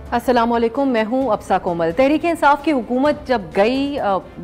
अस्सलाम वालेकुम, मैं हूं अब्सा कोमल। तहरीक इंसाफ की हुकूमत जब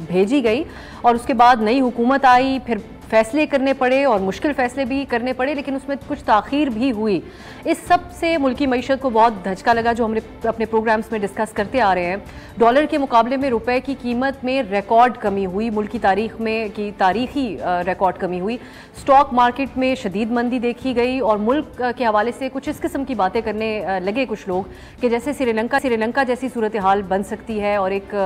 भेजी गई और उसके बाद नई हुकूमत आई, फिर फैसले करने पड़े और मुश्किल फैसले भी करने पड़े, लेकिन उसमें कुछ ताख़ीर भी हुई। इस सब से मुल्की मईशत को बहुत धचका लगा, जो हमने अपने प्रोग्राम्स में डिस्कस करते आ रहे हैं। डॉलर के मुकाबले में रुपए की कीमत में रिकॉर्ड कमी हुई, मुल्की तारीख में की तारीखी रिकॉर्ड कमी हुई। स्टॉक मार्केट में शदीद मंदी देखी गई और मुल्क के हवाले से कुछ इस किस्म की बातें करने लगे कुछ लोग कि जैसे श्रीलंका जैसी सूरत हाल बन सकती है और एक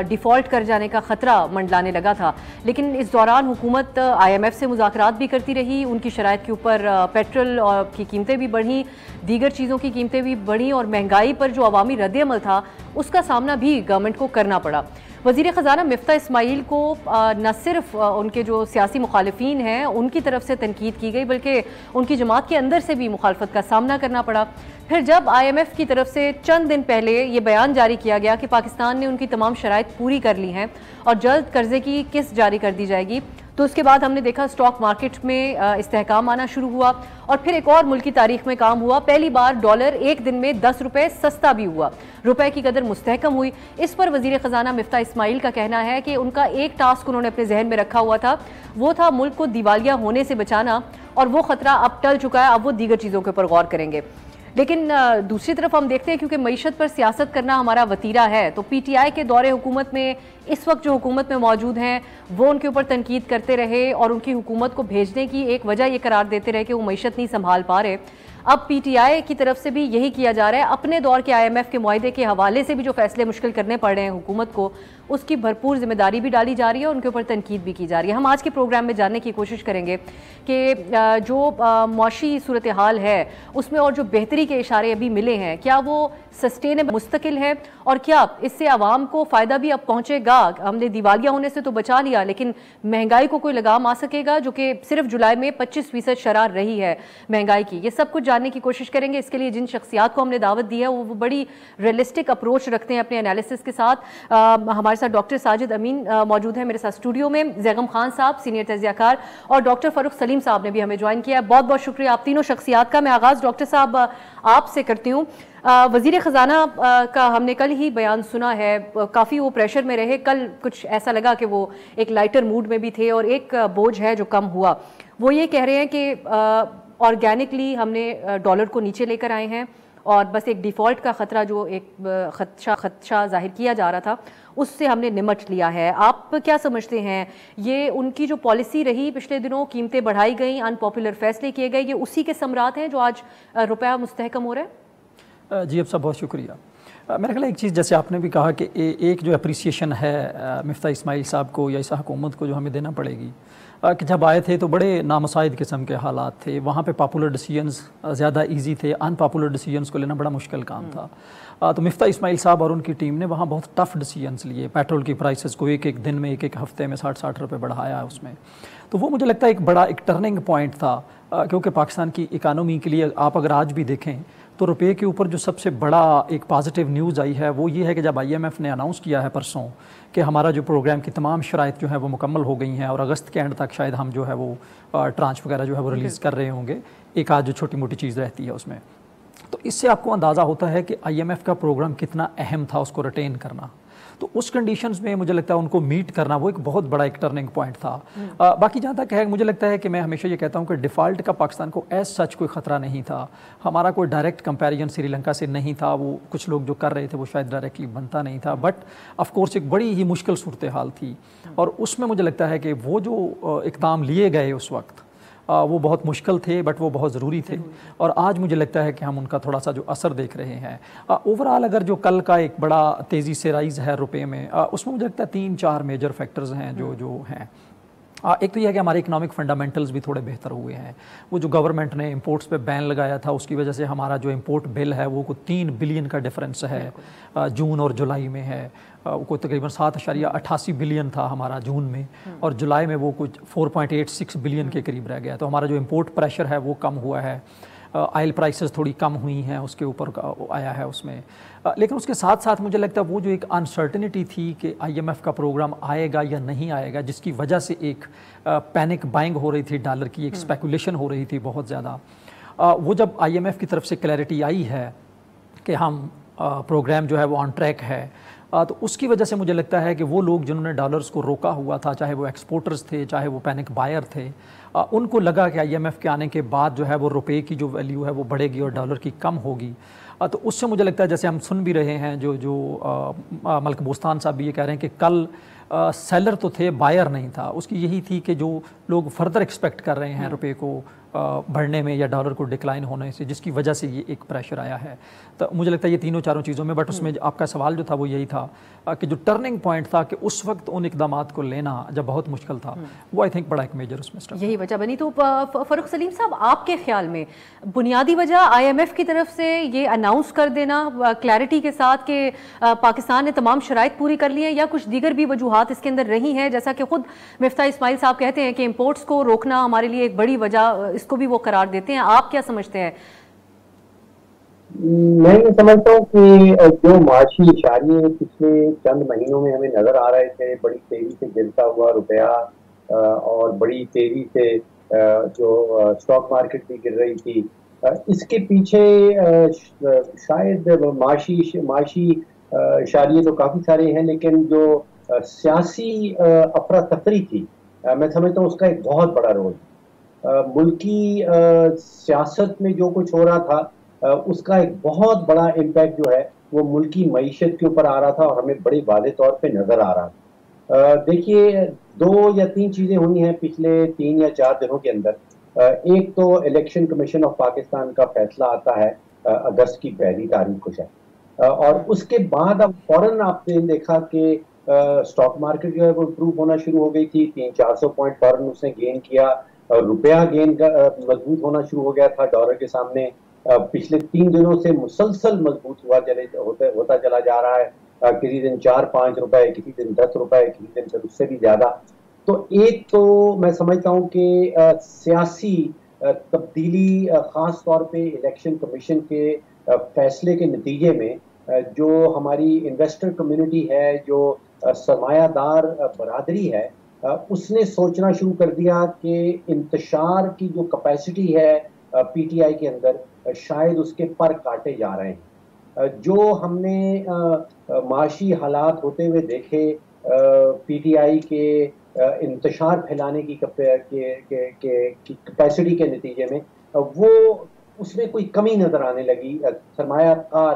डिफ़ॉल्ट कर जाने का ख़तरा मंडलाने लगा था। लेकिन इस दौरान हुकूमत IMF से मुज़ाकरात भी करती रही, उनकी शराइत के ऊपर पेट्रोल की कीमतें भी बढ़ी, दीगर चीज़ों की कीमतें भी बढ़ी और महंगाई पर जो अवामी रद्द-ए-अमल था उसका सामना भी गवर्नमेंट को करना पड़ा। वज़ीर ख़जाना मिफ्ता इस्माइल को न सिर्फ उनके जो सियासी मुखालिफिन हैं उनकी तरफ से तनकीद की गई, बल्कि उनकी जमात के अंदर से भी मुखालफत का सामना करना पड़ा। फिर जब IMF की तरफ से चंद दिन पहले ये बयान जारी किया गया कि पाकिस्तान ने उनकी तमाम शराइत पूरी कर ली हैं और जल्द कर्जे की किस्त जारी कर दी जाएगी, तो उसके बाद हमने देखा स्टॉक मार्केट में इस्तेहकाम आना शुरू हुआ और फिर एक और मुल्की तारीख में काम हुआ। पहली बार डॉलर एक दिन में 10 रुपये सस्ता भी हुआ, रुपए की कदर मुस्तहकम हुई। इस पर वज़ीर ख़जाना मिफ्ता इस्माइल का कहना है कि उनका एक टास्क उन्होंने अपने जहन में रखा हुआ था, वो था मुल्क को दिवालिया होने से बचाना, और वो ख़तरा अब टल चुका है, अब वो दीगर चीज़ों के ऊपर गौर करेंगे। लेकिन दूसरी तरफ हम देखते हैं क्योंकि मईशत पर सियासत करना हमारा वतीरा है, तो PTI के दौरे हुकूमत में इस वक्त जो हुकूमत में मौजूद हैं वो उनके ऊपर तनकीद करते रहे और उनकी हुकूमत को भेजने की एक वजह ये करार देते रहे कि वो मईशत नहीं संभाल पा रहे। अब PTI की तरफ से भी यही किया जा रहा है, अपने दौर के IMF के मुआहदे के हवाले से भी जो फैसले मुश्किल करने पड़ रहे हैं हुकूमत को, उसकी भरपूर जिम्मेदारी भी डाली जा रही है और उनके ऊपर तनकीद भी की जा रही है। हम आज के प्रोग्राम में जानने की कोशिश करेंगे कि जो मौशी सूरत हाल है उसमें और जो बेहतरी के इशारे अभी मिले हैं, क्या वो सस्टेनेबल मुस्तकिल है और क्या इससे आवाम को फ़ायदा भी अब पहुँचेगा। हमने दिवालिया होने से तो बचा लिया, लेकिन महंगाई को कोई लगाम आ सकेगा, जो कि सिर्फ जुलाई में 25% शरह रही है महंगाई की। ये सब कुछ जानने की कोशिश करेंगे। इसके लिए जिन शख्सियात को हमने दावत दी है वो बड़ी रियलिस्टिक अप्रोच रखते हैं अपने एनालिसिस के साथ। हमारे साथ डॉक्टर साजिद अमीन मौजूद है मेरे साथ स्टूडियो में, जैगम खान साहब सीनियर तज्ज़ियाकार और डॉक्टर फ़ारूक सलीम साहब ने भी हमें ज्वाइन किया है। बहुत बहुत शुक्रिया आप तीनों शख्सियात का। मैं आगाज़ डॉक्टर साहब आपसे करती हूँ। वज़ीर ख़जाना का हमने कल ही बयान सुना है, काफ़ी वो प्रेशर में रहे, कल कुछ ऐसा लगा कि वो एक लाइटर मूड में भी थे और एक बोझ है जो कम हुआ। वो ये कह रहे हैं कि ऑर्गेनिकली हमने डॉलर को नीचे लेकर आए हैं और बस एक डिफ़ॉल्ट का ख़तरा जो एक खदशा जाहिर किया जा रहा था उससे हमने निमट लिया है। आप क्या समझते हैं, ये उनकी जो पॉलिसी रही पिछले दिनों, कीमतें बढ़ाई गई, अनपॉपुलर फैसले किए गए, ये उसी के समरात हैं जो आज रुपया मुस्तहकम हो रहा है? जी अब साहब बहुत शुक्रिया। मेरा ख्याल एक चीज़ जैसे आपने भी कहा कि एक जो अप्रिसिएशन है मिफ्ता इस्माइल साहब को या इस हुकूमत को जो हमें देना पड़ेगी कि जब आए थे तो बड़े नामुसाइद किस्म के हालात थे, वहाँ पे पॉपुलर डिसीजंस ज़्यादा इजी थे, अनपॉपुलर डिसीजंस को लेना बड़ा मुश्किल काम था। तो मिफ्ता इस्माइल साहब और उनकी टीम ने वहाँ बहुत टफ डिसीजंस लिए। पेट्रोल की प्राइसेस को एक दिन में एक हफ्ते में 60-60 रुपये बढ़ाया है उसमें, तो वो मुझे लगता है एक बड़ा एक टर्निंग पॉइंट था, क्योंकि पाकिस्तान की इकानमी के लिए आप अगर आज भी देखें तो रुपये के ऊपर जो सबसे बड़ा एक पॉजिटिव न्यूज़ आई है वो ये है कि जब IMF ने अनाउंस किया है परसों कि हमारा जो प्रोग्राम की तमाम शराइत जो है वो मुकम्मल हो गई हैं और अगस्त के एंड तक शायद हम जो है वो ट्रांच वगैरह जो है वो रिलीज़ कर रहे होंगे, एक आज जो छोटी मोटी चीज़ रहती है उसमें, तो इससे आपको अंदाज़ा होता है कि IMF का प्रोग्राम कितना अहम था उसको रिटेन करना। तो उस कंडीशंस में मुझे लगता है उनको मीट करना वो एक बहुत बड़ा एक टर्निंग पॉइंट था। बाकी जहाँ तक है, मुझे लगता है कि मैं हमेशा ये कहता हूँ कि डिफ़ॉल्ट का पाकिस्तान को एज सच कोई ख़तरा नहीं था। हमारा कोई डायरेक्ट कंपैरिजन श्रीलंका से नहीं था, वो कुछ लोग जो कर रहे थे वो शायद डायरेक्टली बनता नहीं था, बट ऑफ कोर्स एक बड़ी ही मुश्किल सूरत हाल थी और उसमें मुझे लगता है कि वो जो इक़दाम लिए गए उस वक्त वो बहुत मुश्किल थे, बट वो बहुत ज़रूरी थे और आज मुझे लगता है कि हम उनका थोड़ा सा जो असर देख रहे हैं। ओवरऑल अगर जो कल का एक बड़ा तेज़ी से राइज़ है रुपए में, उसमें मुझे लगता है 3-4 मेजर फैक्टर्स हैं जो हैं। एक तो यह है कि हमारे इकोनॉमिक फंडामेंटल्स भी थोड़े बेहतर हुए हैं। वो जो गवर्नमेंट ने इंपोर्ट्स पे बैन लगाया था उसकी वजह से हमारा जो इंपोर्ट बिल है वो 3 बिलियन का डिफरेंस है, जून और जुलाई में है। कोई तकरीबन 7.88 बिलियन था हमारा जून में और जुलाई में वो कुछ 4.86 बिलियन के करीब रह गया। तो हमारा जो इंपोर्ट प्रेशर है वो कम हुआ है। ऑयल प्राइसेस थोड़ी कम हुई हैं, उसके ऊपर आया है उसमें। लेकिन उसके साथ साथ मुझे लगता है वो जो एक अनसर्टेनिटी थी कि IMF का प्रोग्राम आएगा या नहीं आएगा, जिसकी वजह से एक पैनिक बाइंग हो रही थी डॉलर की, एक स्पेकुलेशन हो रही थी बहुत ज़्यादा। वो जब IMF की तरफ से क्लैरिटी आई है कि हम प्रोग्राम जो है वो ऑन ट्रैक है। तो उसकी वजह से मुझे लगता है कि वो लोग जिन्होंने डॉलर्स को रोका हुआ था, चाहे वो एक्सपोर्टर्स थे, चाहे वो पैनिक बायर थे, उनको लगा कि IMF के आने के बाद जो है वो रुपए की जो वैल्यू है वो बढ़ेगी और डॉलर की कम होगी। तो उससे मुझे लगता है, जैसे हम सुन भी रहे हैं, जो मलक बोस्तान साहब भी ये कह रहे हैं कि कल सेलर तो थे, बायर नहीं था। उसकी यही थी कि जो लोग फर्दर एक्सपेक्ट कर रहे हैं रुपए को बढ़ने में या डॉलर को डिक्लाइन होने से, जिसकी वजह से ये एक प्रेशर आया है। तो मुझे लगता है ये तीनों चारों चीज़ों में, बट उसमें आपका सवाल जो था वो यही था कि जो टर्निंग पॉइंट था कि उस वक्त उन इकदामात को लेना जब बहुत मुश्किल था, वो आई थिंक बड़ा एक मेजर उसमें स्टेप यही वजह बनी। तो फ़ारूक सलीम साहब, आपके ख्याल में बुनियादी वजह IMF की तरफ से ये अनाउंस कर देना क्लैरिटी के साथ कि पाकिस्तान ने तमाम शराइत पूरी कर ली हैं, या कुछ दीगर भी वजूहात इसके अंदर रही हैं, जैसा कि खुद मिफ्ता इस्माइल साहब कहते हैं कि इम्पोर्ट्स को रोकना हमारे लिए एक बड़ी वजह, इसको भी वो करार देते हैं। आप क्या समझते हैं? मैं ये समझता हूँ कि जो माशी इशारे पिछले चंद महीनों में हमें नजर आ रहे थे, बड़ी तेजी से गिरता हुआ रुपया और बड़ी तेजी से जो स्टॉक मार्केट भी गिर रही थी, इसके पीछे शायद माशी इशारे तो काफी सारे हैं, लेकिन जो सियासी अफरा तफरी थी, मैं समझता हूँ उसका एक बहुत बड़ा रोल। मुल्की सियासत में जो कुछ हो रहा था, उसका एक बहुत बड़ा इम्पैक्ट जो है वो मुल्की मईशत के ऊपर आ रहा था और हमें बड़े वादे तौर पे नजर आ रहा था। देखिए, 2 या 3 चीजें हुई हैं पिछले 3 या 4 दिनों के अंदर। एक तो इलेक्शन कमीशन ऑफ पाकिस्तान का फैसला आता है अगस्त की 1 तारीख को शायद, और उसके बाद अब फौरन आपने देखा कि स्टॉक मार्केट जो है वो इम्प्रूव होना शुरू हो गई थी। 300-400 पॉइंट फौरन उसने गेन किया, रुपया गेन का मजबूत होना शुरू हो गया था डॉलर के सामने। पिछले 3 दिनों से मुसलसल मजबूत होता चला जा रहा है। किसी दिन 4-5 रुपए, किसी दिन 10 रुपए, किसी दिन फिर उससे भी ज्यादा। तो एक तो मैं समझता हूँ कि सियासी तब्दीली, खास तौर पे इलेक्शन कमीशन के फैसले के नतीजे में जो हमारी इन्वेस्टर कम्युनिटी है, जो सरमायादार बरादरी है, उसने सोचना शुरू कर दिया कि इंतशार की जो कैपेसिटी है PTI के अंदर, शायद उसके पर काटे जा रहे हैं। जो हमने माशी हालात होते हुए देखे PTI के इंतशार फैलाने की कैपेसिटी के नतीजे में, वो उसमें कोई कमी नजर आने लगी सरमायाकार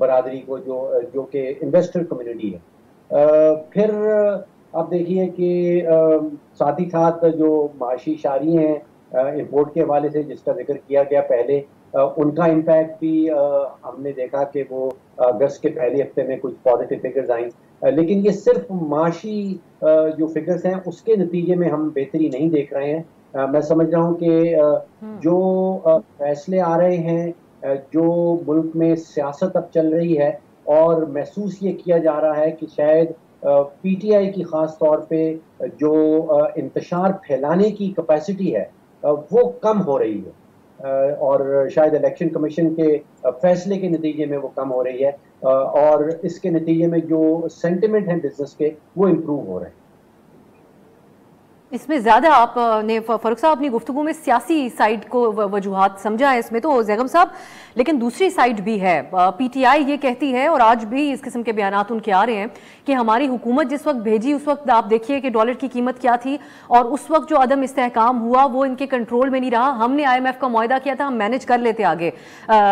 बरादरी को, जो कि इन्वेस्टर कम्युनिटी है। फिर आप देखिए कि साथ ही साथ जो माशी इशारे हैं इंपोर्ट के हवाले से, जिसका जिक्र किया गया पहले, उनका इम्पैक्ट भी हमने देखा कि वो अगस्त के पहले हफ्ते में कुछ पॉजिटिव फिगर्स आई, लेकिन ये सिर्फ माशी जो फिगर्स हैं उसके नतीजे में हम बेहतरी नहीं देख रहे हैं। मैं समझ रहा हूँ कि जो फैसले आ रहे हैं, जो मुल्क में सियासत अब चल रही है, और महसूस ये किया जा रहा है कि शायद PTI की खास तौर पे जो इंतशार फैलाने की कैपेसिटी है वो कम हो रही है, और शायद इलेक्शन कमीशन के फैसले के नतीजे में वो कम हो रही है, और इसके नतीजे में जो सेंटिमेंट है बिजनेस के, वो इम्प्रूव हो रहे हैं। इसमें ज़्यादा आपने फ़ारूक साहब अपनी गुफ्तगू में सियासी साइड को वजूहात समझा है इसमें, तो जैगम साहब, लेकिन दूसरी साइड भी है। PTI ये कहती है, और आज भी इस किस्म के बयानात उनके आ रहे हैं, कि हमारी हुकूमत जिस वक्त भेजी उस वक्त आप देखिए कि डॉलर की कीमत क्या थी, और उस वक्त जो अदम इस्तेहकाम हुआ वो इनके कंट्रोल में नहीं रहा। हमने IMF का मुआहदा किया था, हम मैनेज कर लेते आगे।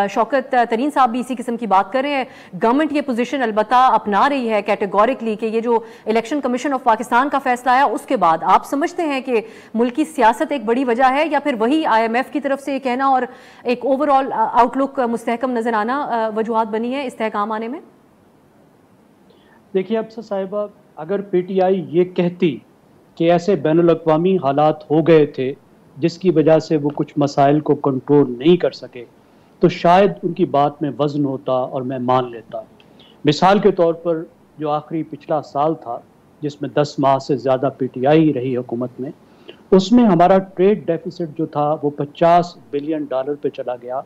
शौकत तरीन साहब भी इसी किस्म की बात कर रहे हैं। गवर्नमेंट ये पोजीशन अलबत्ता अपना रही है कैटेगोरिकली कि ये जो इलेक्शन कमीशन ऑफ पाकिस्तान का फैसला आया उसके बाद आप समझते हैं कि मुल्की सियासत एक बड़ी वजह है, या फिर वही IMF की तरफ से कहना और एक ओवरऑल आउटलुक मुस्तहकम नजर आना वजूहात बनी है इस्तेहकाम आने में? देखिए अफसर साहिबा, अगर PTI ये कहती कि ऐसे बैनुल-अक़वामी हालात हो गए थे जिसकी वजह से वो कुछ मसाइल को कंट्रोल नहीं कर सके, तो शायद उनकी बात में वज़न होता और मैं मान लेता। मिसाल के तौर पर जो आखिरी पिछला साल था जिसमें 10 माह से ज़्यादा PTI रही हुकूमत में, उसमें हमारा ट्रेड डेफिसिट जो था वो $50 बिलियन पे चला गया,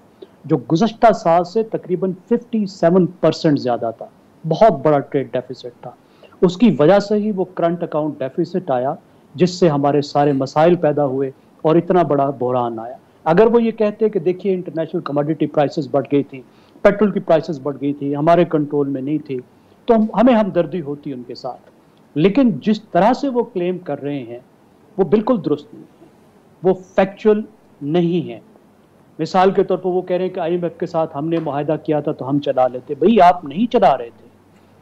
जो गुज़श्ता साल से तकरीबन 57% ज़्यादा था। बहुत बड़ा ट्रेड डेफिसिट था। उसकी वजह से ही वो करंट अकाउंट डेफिसिट आया, जिससे हमारे सारे मसाइल पैदा हुए और इतना बड़ा बहरान आया। अगर वो ये कहते कि देखिए इंटरनेशनल कमोडिटी प्राइसेस बढ़ गई थी, पेट्रोल की प्राइसेस बढ़ गई थी, हमारे कंट्रोल में नहीं थी, तो हमें हमदर्दी होती उनके साथ। लेकिन जिस तरह से वो क्लेम कर रहे हैं वो बिल्कुल दुरुस्त नहीं है, वो फैक्चुअल नहीं है। मिसाल के तौर पर वो कह रहे हैं कि IMF के साथ हमने मुआहदा किया था तो हम चला लेते। भाई आप नहीं चला रहे थे,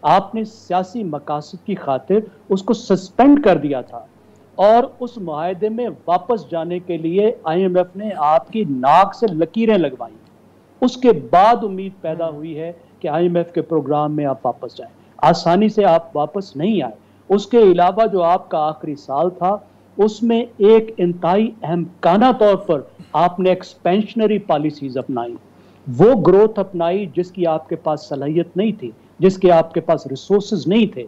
आपने सियासी मकासद की खातिर उसको सस्पेंड कर दिया था, और उस मुआहदे में वापस जाने के लिए IMF ने आपकी नाक से लकीरें लगवाई। उसके बाद उम्मीद पैदा हुई है कि IMF के प्रोग्राम में आप वापस जाएं। आसानी से आप वापस नहीं आए। उसके अलावा जो आपका आखिरी साल था उसमें एक इंतहाई अहमकाना तौर पर आपने एक्सपेंशनरी पॉलिसीज अपनाई, वो ग्रोथ अपनाई जिसकी आपके पास सलाहियत नहीं थी, जिसके आपके पास रिसोर्सेज नहीं थे।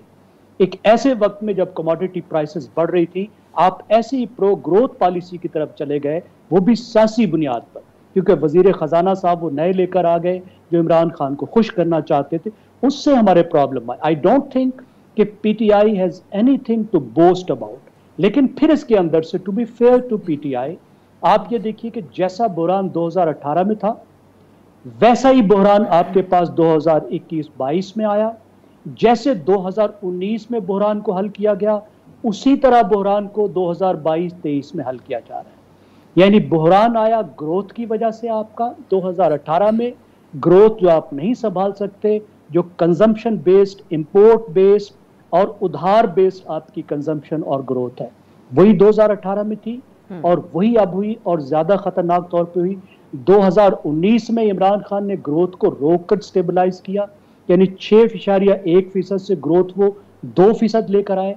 एक ऐसे वक्त में जब कमोडिटी प्राइसेस बढ़ रही थी, आप ऐसी प्रो ग्रोथ पॉलिसी की तरफ चले गए, वो भी सियासी बुनियाद पर, क्योंकि वजीर खजाना साहब वो नए लेकर आ गए जो इमरान खान को खुश करना चाहते थे। उससे हमारे प्रॉब्लम आई डोंट थिंक कि PTI has anything to boast about. लेकिन फिर इसके अंदर से, to be fair to PTI, आप ये देखिए कि जैसा बहरान 2018 में था वैसा ही बहरान आपके पास 2021-22 में आया। जैसे 2019 में बहरान को हल किया गया, उसी तरह बहरान को 2022-23 में हल किया जा रहा है। यानी बहरान आया ग्रोथ की वजह से आपका 2018 में, ग्रोथ जो आप नहीं संभाल सकते, जो कंजम्पशन बेस्ड, इंपोर्ट बेस्ड और उधार बेस्ड आपकी कंजम्पशन और ग्रोथ है, वही 2018 में थी और वही अब हुई, और ज्यादा खतरनाक तौर पे हुई 2019 में। इमरान खान ने ग्रोथ को रोककर स्टेबलाइज किया, यानी 6.1% से ग्रोथ वो 2% लेकर आए।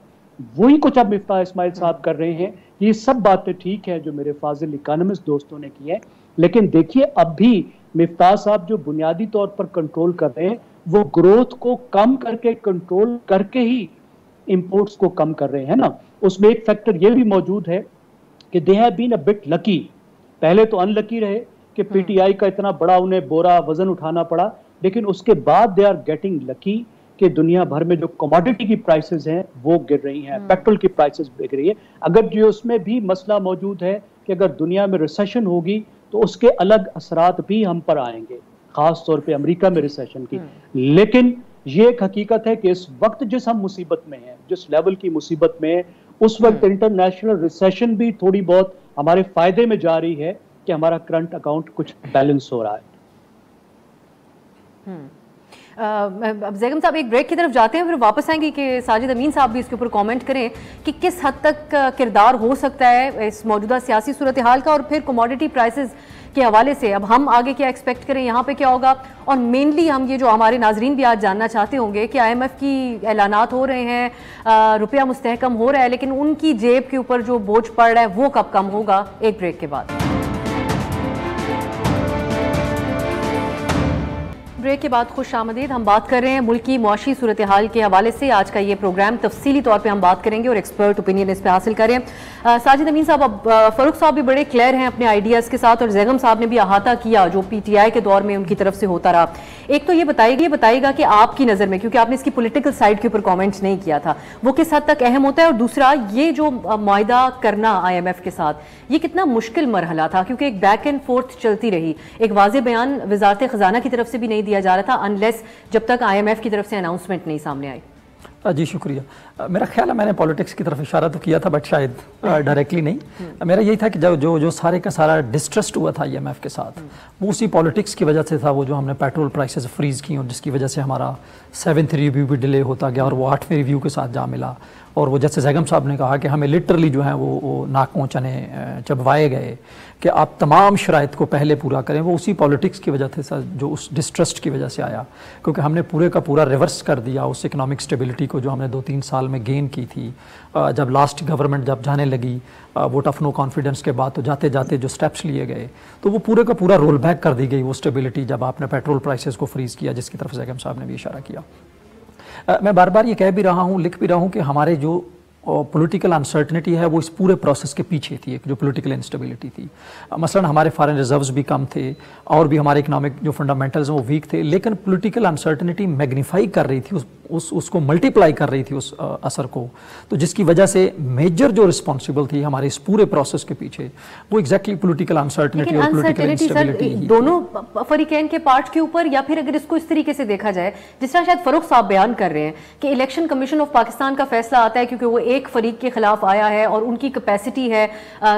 वही कुछ अब मिफ्ताह इस्माइल साहब कर रहे हैं। ये सब बातें ठीक है जो मेरे फाजिल इकोनॉमिस्ट दोस्तों ने की है, लेकिन देखिए अब भी मिफ्ताह साहब जो बुनियादी तौर पर कंट्रोल कर रहे हैं वो ग्रोथ को कम करके, कंट्रोल करके ही इंपोर्ट्स को कम कर रहे हैं ना। उसमें एक फैक्टर ये भी मौजूद है कि they have been a bit lucky. पहले तो अनलकी रहे कि PTI का इतना बड़ा उन्हें बोरा वजन उठाना पड़ा, लेकिन उसके बाद दे आर गेटिंग लकी कि दुनिया भर में जो कमोडिटी की प्राइसेस हैं वो गिर रही हैं, पेट्रोल की प्राइसेस गिर रही है। अगर जो उसमें भी मसला मौजूद है कि अगर दुनिया में रिसेशन होगी तो उसके अलग असरात भी हम पर आएंगे, खास तौर पे अमेरिका में रिसेशन की। लेकिन ये एक हकीकत है कि इस वक्त जिस हम मुसीबत में हैं, जिस लेवल की मुसीबत में है, उस वक्त इंटरनेशनल रिसेशन भी थोड़ी बहुत हमारे फायदे में जा रही है कि हमारा करंट अकाउंट कुछ बैलेंस हो रहा है। अब ज़ैगम साहब एक ब्रेक की तरफ जाते हैं, फिर वापस आएंगे कि साजिद अमीन साहब भी इसके ऊपर कमेंट करें कि किस हद तक किरदार हो सकता है इस मौजूदा सियासी सूरत हाल का, और फिर कमोडिटी प्राइसेस के हवाले से अब हम आगे क्या एक्सपेक्ट करें, यहाँ पे क्या होगा। और मेनली हम ये जो हमारे नाजरीन भी आज जानना चाहते होंगे कि IMF की ऐलानात हो रहे हैं, रुपया मुस्तहकम हो रहा है, लेकिन उनकी जेब के ऊपर जो बोझ पड़ रहा है वो कब कम होगा। एक ब्रेक के बाद। ब्रेक के बाद खुश आमदीद। हम बात कर रहे हैं मुल्क की मुआशी सूरत हाल के हवाले से। आज का ये प्रोग्राम तफसीली तौर पे हम बात करेंगे और एक्सपर्ट ओपिनियन इस पे हासिल करें। साजिद अमीन साहब, अब फ़ारूक साहब भी बड़े क्लियर हैं अपने आइडियाज़ के साथ, और ज़ैगम साहब ने भी अहाता किया जो PTI के दौर में उनकी तरफ से होता रहा। एक तो ये बताइएगा कि आपकी नज़र में, क्योंकि आपने इसकी पोलिटिकल साइड के ऊपर कॉमेंट्स नहीं किया था, वो किस हद तक अहम होता है, और दूसरा ये जो मुआहदा करना IMF के साथ, ये कितना मुश्किल मरहला था, क्योंकि एक बैक एंड फोर्थ चलती रही। एक वाज़ेह बयान वजारत ख़जाना की तरफ से भी नहीं दिया जा रहा था अनलेस जब तक IMF की तरफ से अनाउंसमेंट नहीं सामने आई। जी शुक्रिया। मेरा ख्याल है मैंने पॉलिटिक्स की तरफ इशारा तो किया था, बट शायद डायरेक्टली नहीं। मेरा यही था कि जो सारे का सारा डिस्ट्रस्ट हुआ था IMF के साथ, वो उसी पॉलिटिक्स की वजह से था। वो जो हमने पेट्रोल प्राइसेस फ्रीज की और जिसकी वजह से हमारा 7th रिव्यू भी डिले होता गया और वो 8वें रिव्यू के साथ जा मिला। और वो जैसे ज़ैगम साहब ने कहा कि हमें लिटरली जो है वो नाकों चने चबवाए गए कि आप तमाम शराइत को पहले पूरा करें। वो उसी पॉलिटिक्स की वजह से, जो उस डिस्ट्रस्ट की वजह से आया, क्योंकि हमने पूरे का पूरा रिवर्स कर दिया उस इकोनॉमिक स्टेबिलिटी को जो हमने 2-3 साल में गेन की थी। जब लास्ट गवर्नमेंट जब जाने लगी वोट ऑफ नो कॉन्फिडेंस के बाद, तो जाते जाते जो स्टेप्स लिए गए तो वो पूरे का पूरा रोल बैक कर दी गई वो स्टेबिलिटी, जब आपने पेट्रोल प्राइसेस को फ्रीज किया, जिसकी तरफ ज़ैगम साहब ने भी इशारा किया। मैं बार बार ये कह भी रहा हूँ, लिख भी रहा हूँ कि हमारे जो पॉलिटिकल अनसर्टनिटी है वो इस पूरे प्रोसेस के पीछे थी, एक जो पॉलिटिकल इंस्टेबिलिटी थी। मसलन हमारे फॉरेन रिजर्व्स भी कम थे और भी हमारे इकोनॉमिक जो फंडामेंटल्स हैं वो वीक थे, लेकिन पॉलिटिकल अनसर्टनिटी मैग्नीफाई कर रही थी उसको मल्टीप्लाई कर रही थी उस असर को, तो जिसकी वजह से मेजर जो रिस्पॉन्सिबल थी हमारे इस पूरे प्रोसेस के पीछे वो एग्जैक्टली पॉलिटिकल अनसर्टेनिटी और पॉलिटिकल इंस्टेबिलिटी दोनों फरीकैन के पार्ट के ऊपर, या फिर अगर इसको इस तरीके से देखा जाए जिस तरह शायद फरूख साहब बयान कर रहे हैं कि इलेक्शन कमीशन ऑफ पाकिस्तान का फैसला आता है क्योंकि वो एक फरीक के खिलाफ आया है और उनकी कैपेसिटी है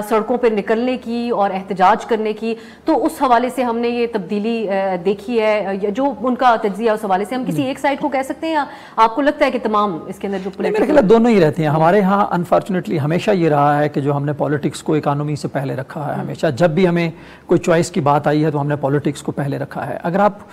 सड़कों पर निकलने की और एहतजाज करने की, तो उस हवाले से हमने ये तब्दीली देखी है, जो उनका तज्जिया उस हवाले से हम किसी एक साइड को कह सकते हैं, या आपको लगता है कि तमाम इसके अंदर जो मेरे ख्याल दोनों ही रहते हैं। हमारे यहाँ अनफॉर्चुनेटली हमेशा ये रहा है कि जो हमने पॉलिटिक्स को इकोनॉमी से पहले रखा है, हमेशा जब भी हमें कोई चॉइस की बात आई है तो हमने पॉलिटिक्स को पहले रखा है। अगर आप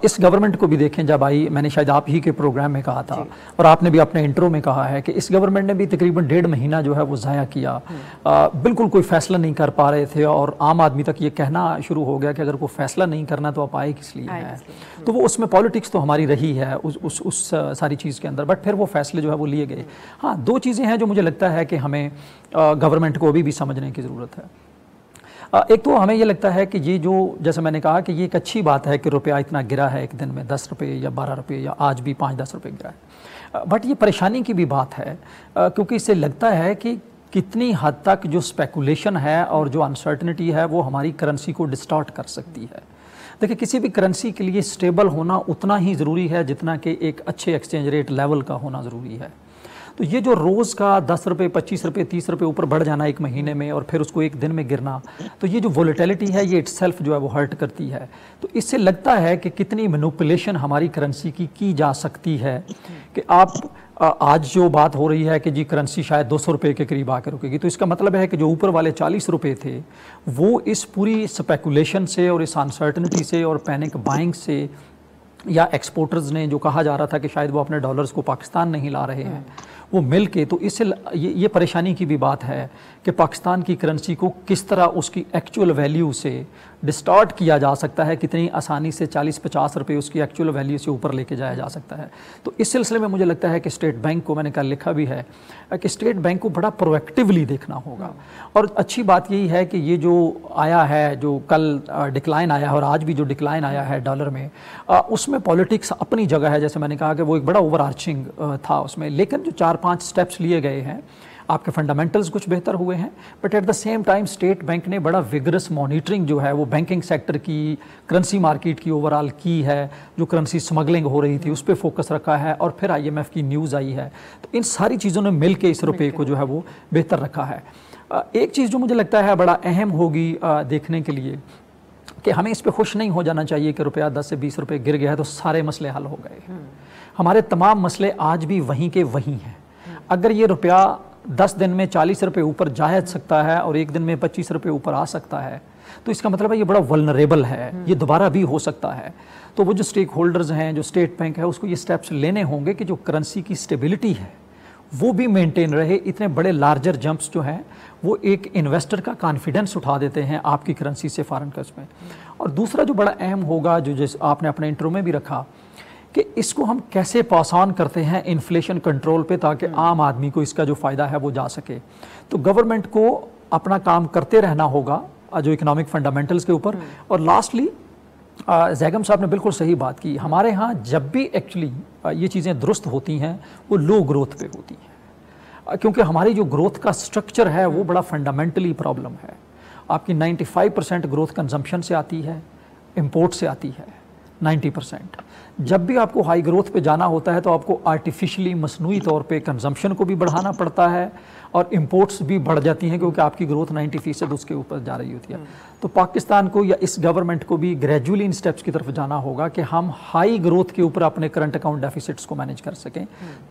इस गवर्नमेंट को भी देखें, जब आई, मैंने शायद आप ही के प्रोग्राम में कहा था और आपने भी अपने इंट्रो में कहा है कि इस गवर्नमेंट ने भी तकरीबन 1.5 महीना जो है वो ज़ाया किया, बिल्कुल कोई फैसला नहीं कर पा रहे थे और आम आदमी तक ये कहना शुरू हो गया कि अगर कोई फैसला नहीं करना तो आप आए किस लिए है। तो वो उसमें पॉलिटिक्स तो हमारी रही है उस सारी चीज़ के अंदर, बट फिर वो फैसले जो है वो लिए गए। हाँ, 2 चीज़ें हैं जो मुझे लगता है कि हमें गवर्नमेंट को अभी भी समझने की ज़रूरत है। एक तो हमें ये लगता है कि ये जो, जैसे मैंने कहा कि ये एक अच्छी बात है कि रुपया इतना गिरा है एक दिन में 10 रुपये या 12 रुपये या आज भी 5-10 रुपये गिरा है, बट ये परेशानी की भी बात है क्योंकि इससे लगता है कि कितनी हद तक जो स्पेकुलेशन है और जो अनसर्टनिटी है वो हमारी करेंसी को डिस्टॉर्ट कर सकती है। देखिए, किसी भी करेंसी के लिए स्टेबल होना उतना ही ज़रूरी है जितना कि एक अच्छे एक्सचेंज रेट लेवल का होना ज़रूरी है। तो ये जो रोज़ का 10 रुपये, 25 रुपये, 30 रुपये ऊपर बढ़ जाना एक महीने में और फिर उसको एक दिन में गिरना, तो ये जो वोलेटिलिटी है ये इटसेल्फ जो है वो हर्ट करती है। तो इससे लगता है कि कितनी मैनिपुलेशन हमारी करेंसी की जा सकती है कि आप आज जो बात हो रही है कि जी करेंसी शायद 200 रुपये के करीब आकर रुकेगी, तो इसका मतलब है कि जो ऊपर वाले 40 रुपये थे वो इस पूरी स्पेकुलेशन से और इस अनसर्टनिटी से और पैनिक बाइंग से, या एक्सपोर्टर्स ने जो कहा जा रहा था कि शायद वो अपने डॉलर्स को पाकिस्तान नहीं ला रहे हैं, वो मिल के, तो इससे ये परेशानी की भी बात है कि पाकिस्तान की करेंसी को किस तरह उसकी एक्चुअल वैल्यू से डिस्टॉर्ट किया जा सकता है, कितनी आसानी से 40-50 रुपये उसकी एक्चुअल वैल्यू से ऊपर लेके जाया जा सकता है। तो इस सिलसिले में मुझे लगता है कि स्टेट बैंक को, मैंने कल लिखा भी है कि स्टेट बैंक को बड़ा प्रोएक्टिवली देखना होगा। और अच्छी बात यही है कि ये जो आया है, जो कल डिक्लाइन आया है और आज भी जो डिक्लाइन आया है डॉलर में, उसमें पॉलिटिक्स अपनी जगह है। जैसे मैंने कहा कि वो एक बड़ा ओवर आर्चिंग था उसमें, लेकिन जो 4-5 स्टेप्स लिए गए हैं, आपके फंडामेंटल्स कुछ बेहतर हुए हैं, but at the same time state bank ने बड़ा विगरस मॉनिटरिंग जो है वो बैंकिंग सेक्टर की, करेंसी मार्केट की ओवरऑल की है, जो करेंसी स्मगलिंग हो रही थी उस पर फोकस रखा है, और फिर IMF की न्यूज़ आई है। तो इन सारी चीज़ों ने मिल के इस रुपये को जो है वो बेहतर रखा है। एक चीज़ जो मुझे लगता है बड़ा अहम होगी देखने के लिए, कि हमें इस पर खुश नहीं हो जाना चाहिए कि रुपया 10 से 20 रुपये गिर गया है तो सारे मसले हल हो गए। हमारे तमाम मसले आज भी वहीं के वहीं हैं। अगर ये रुपया 10 दिन में 40 रुपये ऊपर जा सकता है और एक दिन में 25 रुपये ऊपर आ सकता है, तो इसका मतलब है ये बड़ा वल्नरेबल है, ये दोबारा भी हो सकता है। तो वो जो स्टेक होल्डर्स हैं, जो स्टेट बैंक है, उसको ये स्टेप्स लेने होंगे कि जो करेंसी की स्टेबिलिटी है वो भी मेंटेन रहे। इतने बड़े लार्जर जंप्स जो हैं वो एक इन्वेस्टर का कॉन्फिडेंस उठा देते हैं आपकी करेंसी से फॉरेन कर्ज में। और दूसरा जो बड़ा अहम होगा, जो जैसे आपने अपने इंट्रो में भी रखा, कि इसको हम कैसे पास ऑन करते हैं इन्फ्लेशन कंट्रोल पे, ताकि आम आदमी को इसका जो फ़ायदा है वो जा सके। तो गवर्नमेंट को अपना काम करते रहना होगा जो इकोनॉमिक फंडामेंटल्स के ऊपर। और लास्टली जैगम साहब ने बिल्कुल सही बात की, हमारे यहाँ जब भी एक्चुअली ये चीज़ें दुरुस्त होती हैं वो लो ग्रोथ पे होती हैं, क्योंकि हमारी जो ग्रोथ का स्ट्रक्चर है वो बड़ा फंडामेंटली प्रॉब्लम है। आपकी 95% ग्रोथ कंजम्पशन से आती है, इंपोर्ट से आती है 90%। जब भी आपको हाई ग्रोथ पे जाना होता है तो आपको आर्टिफिशियली मसनूई तौर पे कंजम्पशन को भी बढ़ाना पड़ता है और इंपोर्ट्स भी बढ़ जाती हैं, क्योंकि आपकी ग्रोथ 90% उसके ऊपर जा रही होती है। तो पाकिस्तान को या इस गवर्नमेंट को भी ग्रेजुअली इन स्टेप्स की तरफ जाना होगा कि हम हाई ग्रोथ के ऊपर अपने करंट अकाउंट डेफिसिट्स को मैनेज कर सकें,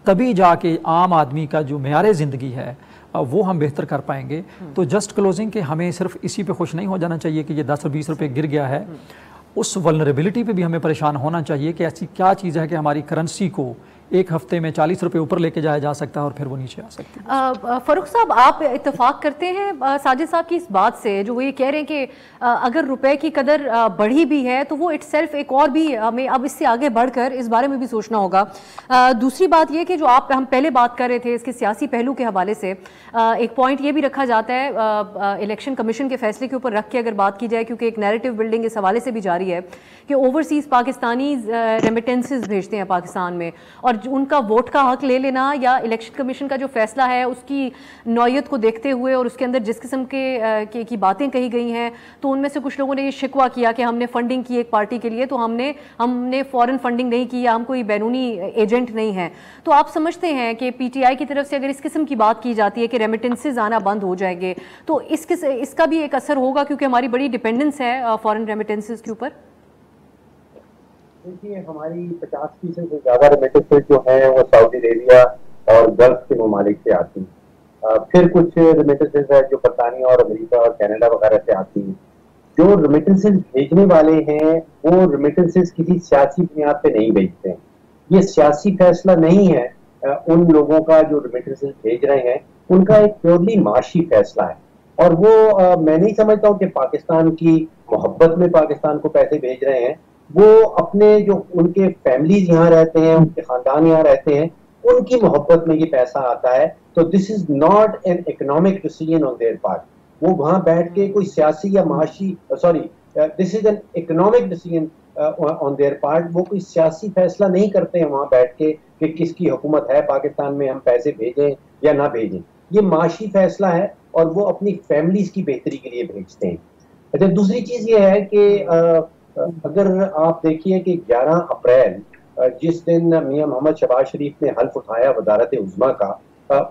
तभी जाके आम आदमी का जो मेयारे ज़िंदगी है वो हम बेहतर कर पाएंगे। तो जस्ट क्लोजिंग कि हमें सिर्फ इसी पे खुश नहीं हो जाना चाहिए कि ये 10 और 20 रुपये गिर गया है, उस वल्नरेबिलिटी पे भी हमें परेशान होना चाहिए कि ऐसी क्या चीज़ है कि हमारी करेंसी को एक हफ्ते में 40 रुपये ऊपर लेके जाया जा सकता है और फिर वो नीचे आ सकती है। फरूख साहब, आप इत्तेफाक करते हैं साजिद साहब की इस बात से, जो वो ये कह रहे हैं कि अगर रुपए की कदर बढ़ी भी है तो वो इटसेल्फ एक और भी हमें अब इससे आगे बढ़कर इस बारे में भी सोचना होगा। दूसरी बात ये कि जो हम पहले बात कर रहे थे इसके सियासी पहलू के हवाले से, एक पॉइंट ये भी रखा जाता है इलेक्शन कमीशन के फैसले के ऊपर रख के अगर बात की जाए, क्योंकि एक नैरेटिव बिल्डिंग इस हवाले से भी जारी है कि ओवरसीज़ पाकिस्तानी रेमिटेंसेस भेजते हैं पाकिस्तान में, और और उनका वोट का हक ले लेना, या इलेक्शन कमीशन का जो फैसला है उसकी नौयत को देखते हुए और उसके अंदर जिस किस्म की बातें कही गई हैं, तो उनमें से कुछ लोगों ने ये शिकवा किया कि हमने फंडिंग की एक पार्टी के लिए, तो हमने फॉरेन फंडिंग नहीं की, या हम कोई बैरूनी एजेंट नहीं है। तो आप समझते हैं कि पीटीआई की तरफ से अगर इस किस्म की बात की जाती है कि रेमिटेंसेज आना बंद हो जाएंगे, तो इसका भी एक असर होगा, क्योंकि हमारी बड़ी डिपेंडेंस है फॉरेन रेमिटेंसेज के ऊपर? देखिए, हमारी 50% से ज्यादा रेमिटेंसेज जो हैं वो सऊदी अरेबिया और गल्फ के ममालिक से आती हैं। फिर कुछ रेमिटेंसेज है जो बरतानिया और अमेरिका और कनाडा वगैरह से आती हैं। जो रेमिटेंसेज भेजने वाले हैं वो रेमिटेंसेज किसी सियासी बुनियाद पे नहीं भेजते हैं। ये सियासी फैसला नहीं है उन लोगों का जो रेमिटेंसेज भेज रहे हैं, उनका एक प्योरली माशी फैसला है। और वो मैं नहीं समझता हूँ कि पाकिस्तान की मोहब्बत में पाकिस्तान को पैसे भेज रहे हैं। वो अपने जो उनके फैमिलीज यहाँ रहते हैं, उनके खानदान यहाँ रहते हैं, उनकी मोहब्बत में ये पैसा आता है। तो this is not an economic decision on their part. वो वहां बैठ के कोई सियासी या माशी this is an economic decision on their part. वो कोई सियासी फैसला नहीं करते हैं वहां बैठ के कि किसकी हुकूमत है पाकिस्तान में, हम पैसे भेजें या ना भेजें। ये माशी फैसला है और वो अपनी फैमिलीज की बेहतरी के लिए भेजते हैं। अच्छा, दूसरी चीज ये है कि अगर आप देखिए कि 11 अप्रैल जिस दिन मियां मोहम्मद शहबाज शरीफ ने हल्फ उठाया वजारत उज़्मा का,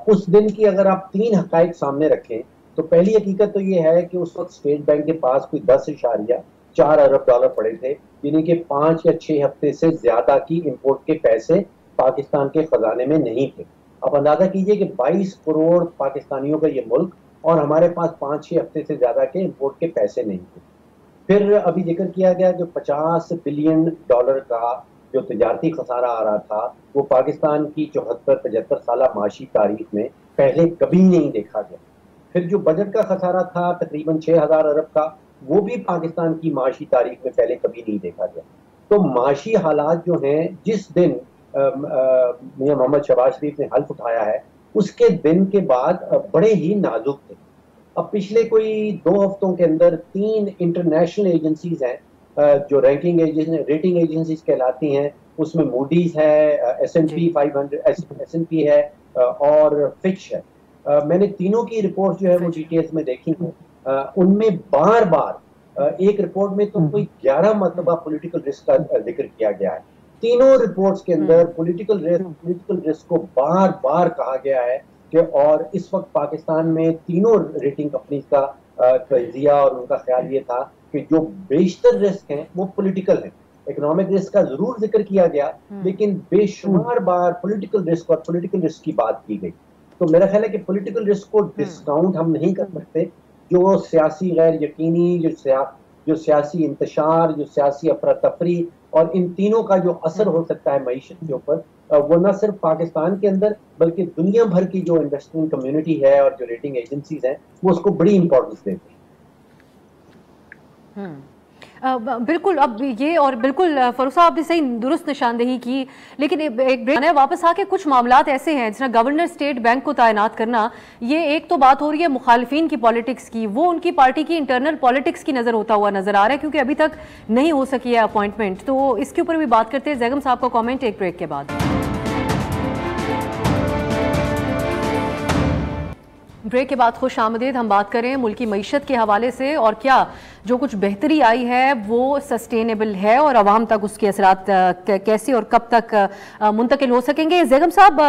उस दिन की अगर आप 3 हकाइक सामने रखें तो पहली हकीकत तो ये है कि उस वक्त स्टेट बैंक के पास कोई 10.4 अरब डॉलर पड़े थे, यानी कि 5 या 6 हफ्ते से ज्यादा की इंपोर्ट के पैसे पाकिस्तान के खजाने में नहीं थे। आप अंदाजा कीजिए कि 22 करोड़ पाकिस्तानियों का ये मुल्क और हमारे पास 5-6 हफ्ते से ज्यादा के इंपोर्ट के पैसे नहीं थे। फिर अभी जिक्र किया गया जो 50 बिलियन डॉलर का जो तजारती खसारा आ रहा था, वो पाकिस्तान की 74-75 साल माशी तारीख में पहले कभी नहीं देखा गया। फिर जो बजट का खसारा था तकरीबन 6000 अरब का, वो भी पाकिस्तान की माशी तारीख में पहले कभी नहीं देखा गया। तो माशी हालात जो हैं, जिस दिन मियां मोहम्मद शहबाज शरीफ ने हल्फ उठाया है, उसके दिन के बाद बड़े ही नाजुक थे। अब पिछले कोई 2 हफ्तों के अंदर 3 इंटरनेशनल एजेंसीज हैं जो रेटिंग एजेंसीज कहलाती हैं। उसमें मूडीज है, S&P 500 S&P है और फिच है। मैंने तीनों की रिपोर्ट जो है वो डिटेल्स में देखी है। उनमें बार बार एक रिपोर्ट में तो कोई 11 मरतबा पॉलिटिकल रिस्क का जिक्र किया गया है। तीनों रिपोर्ट्स के अंदर पॉलिटिकल रिस्क को बार बार कहा गया है कि और इस वक्त पाकिस्तान में तीनों रेटिंग कंपनीज का तजिया और उनका ख्याल ये था कि जो बेशतर रिस्क हैं वो पॉलिटिकल है। इकोनॉमिक रिस्क का जरूर जिक्र किया गया, लेकिन बेशुमार बार पॉलिटिकल रिस्क और पॉलिटिकल रिस्क की बात की गई। तो मेरा ख्याल है कि पॉलिटिकल रिस्क को डिस्काउंट हम नहीं कर सकते। जो सियासी गैर यकीनी, जो सियासी इंतशार, जो सियासी अफरा तफरी और इन तीनों का जो असर हो सकता है मईशत के ऊपर, वो न सिर्फ पाकिस्तान के अंदर बल्कि दुनिया भर की जो इन्वेस्टमेंट कम्युनिटी है और जो रेटिंग एजेंसीज हैं वो उसको बड़ी इंपॉर्टेंस देती हैं। बिल्कुल। अब ये और बिल्कुल फरूख साहब आपने सही दुरुस्त निशानदेही की, लेकिन एक ब्रेक है वापस आके कुछ मामलात ऐसे हैं जिसमें गवर्नर स्टेट बैंक को तैनात करना, ये एक तो बात हो रही है मुखालिफिन की पॉलिटिक्स की, वो उनकी पार्टी की इंटरनल पॉलिटिक्स की नज़र होता हुआ नजर आ रहा है, क्योंकि अभी तक नहीं हो सकी है अपॉइंटमेंट। तो इसके ऊपर भी बात करते हैं। जैगम साहब का कॉमेंट एक ब्रेक के बाद। ब्रेक के बाद खुश आमदीद। हम बात करें मुल्की मईशत के हवाले से, और क्या जो कुछ बेहतरी आई है वो सस्टेनेबल है और आवाम तक उसके असरात कैसे और कब तक मुंतकिल हो सकेंगे। जैगम साहब,